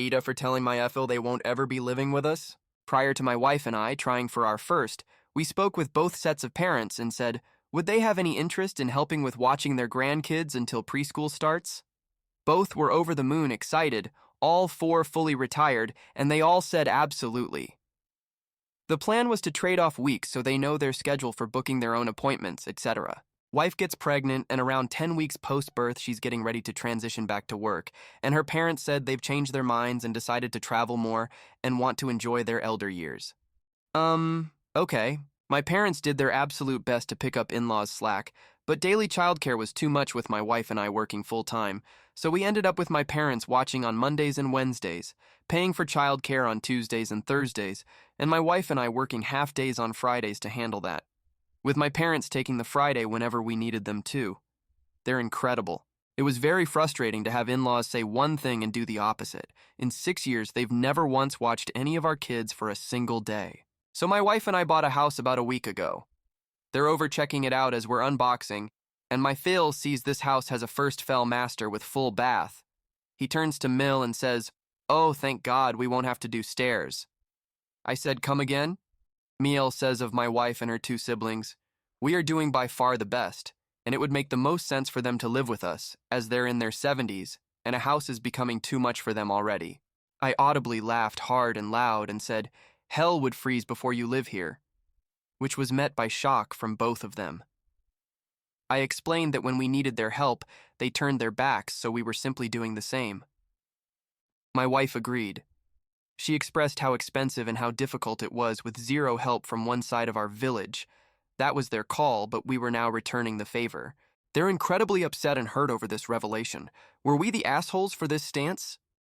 AITAH for telling my FIL they won't ever be living with us? Prior to my wife and I trying for our first, we spoke with both sets of parents and said, would they have any interest in helping with watching their grandkids until preschool starts? Both were over the moon excited, all four fully retired, and they all said absolutely. The plan was to trade off weeks so they know their schedule for booking their own appointments, etc. Wife gets pregnant, and around 10 weeks post-birth, she's getting ready to transition back to work, and her parents said they've changed their minds and decided to travel more and want to enjoy their elder years. Okay. My parents did their absolute best to pick up in-laws' slack, but daily childcare was too much with my wife and I working full-time, so we ended up with my parents watching on Mondays and Wednesdays, paying for childcare on Tuesdays and Thursdays, and my wife and I working half days on Fridays to handle that, with my parents taking the Friday whenever we needed them too. They're incredible. It was very frustrating to have in-laws say one thing and do the opposite. In 6 years, they've never once watched any of our kids for a single day. So my wife and I bought a house about a week ago. They're over checking it out as we're unboxing, and my FIL sees this house has a first FIL master with full bath. He turns to Mill and says, "Oh, thank God, we won't have to do stairs." I said, "Come again?" Miel says of my wife and her two siblings, "We are doing by far the best, and it would make the most sense for them to live with us, as they're in their 70s, and a house is becoming too much for them already." I audibly laughed hard and loud and said, "Hell would freeze before you live here," which was met by shock from both of them. I explained that when we needed their help, they turned their backs, so we were simply doing the same. My wife agreed. She expressed how expensive and how difficult it was with zero help from one side of our village. That was their call, but we were now returning the favor. They're incredibly upset and hurt over this revelation. Were we the assholes for this stance?